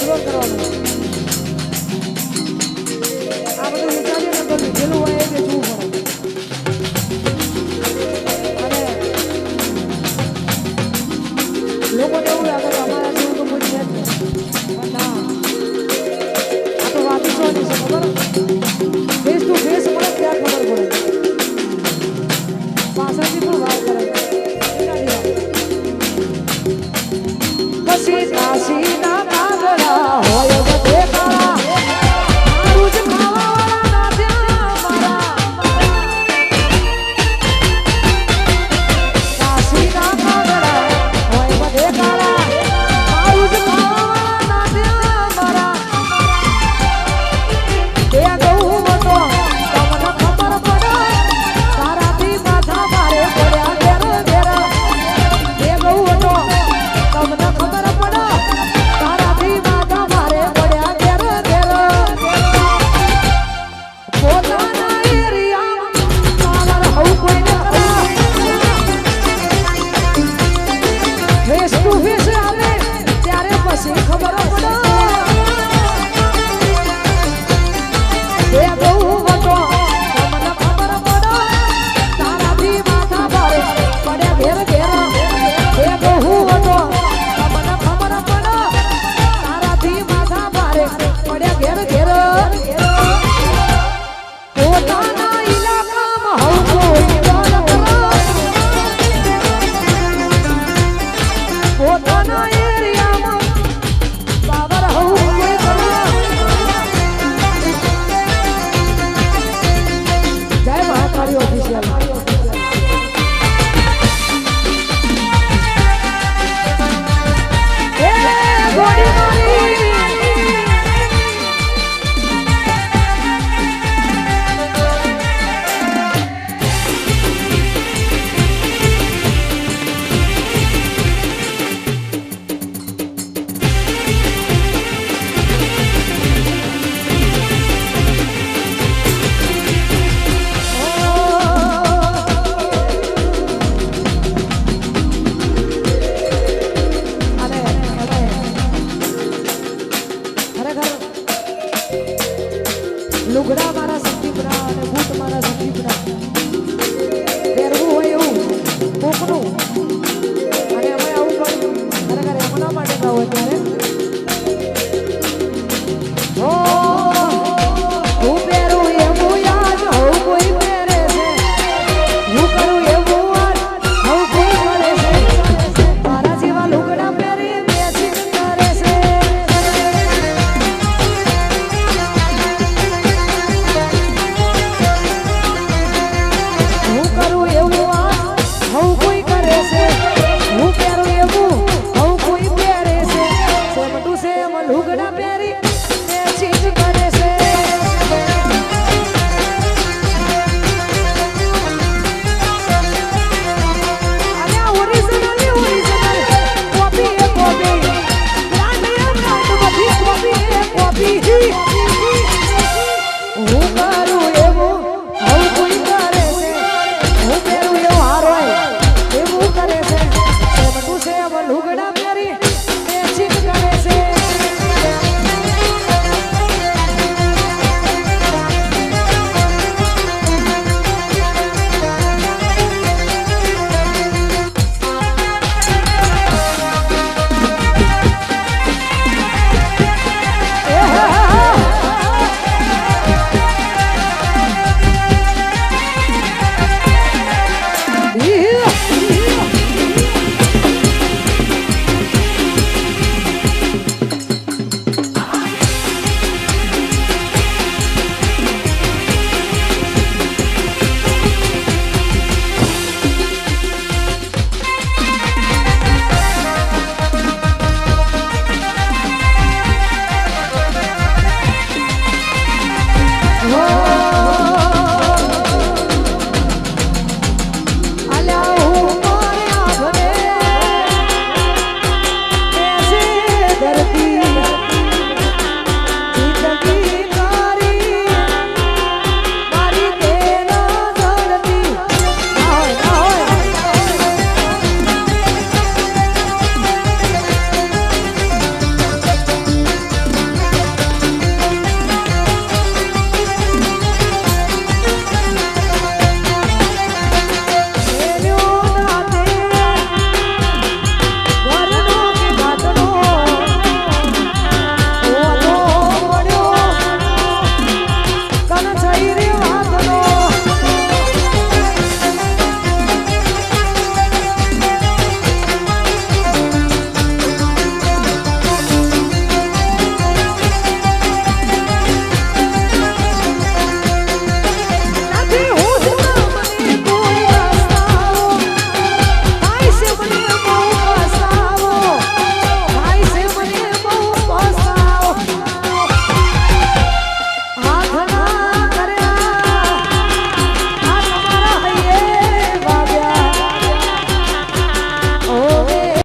જોર કરવાનું. આ બધું વિચારીએ ને તો લીધેલું હોય એ વેચવું પડે. અને લોકોને એવું લાગે કે અમારા જેવું તો કોઈ છે જ નહીં. પણ ના, આ તો વાત વિશ્વાની છે. ખબર ફેસ ટુ ફેસ મળે ત્યાં ખબર પડે. પાછળથી પણ વાત કરે પછી કાશીના કાગડા હોય બધે કાળા મારું જ ખાવાવાળા ના ત્યાં મારા કાશીના કાગડા હોય બધે કાળા મારું જ ખાવાવાળા ના ત્યાં મારા એ ગૌ હતો તમને ખબર પડે તારાથી માથા મારે પડ્યા ઘેર ઘેર એ ગૌ હતો તમને ખબર પડે તારાથી માથા મારે પડ્યા ઘેર ઘેર પોતાના એરિયામાં મારા હવ કોઈને કરા ફેસ ટુ ફેસ આવે ત્યારે પછી ખબર પડે એ ગૌ હતો તમને ખબર પડે તારાથી માથા મારે પડ્યા ઘેર ઘેર એ ગૌ હતો તમને ખબર પડે તારાથી માથા મારે પડ્યા ઘેર ઘેર પોતાના ઇલાકામાં હવ કોઈ ડર કરે પોતાના એરિયામાં બાબર હવ કોઈ કરે જય મહાકાળી ઓફિશિયલ એ ગોડી મારી લુગડા મારા શક્તિપુરા અને બૂટ મારા શક્તિ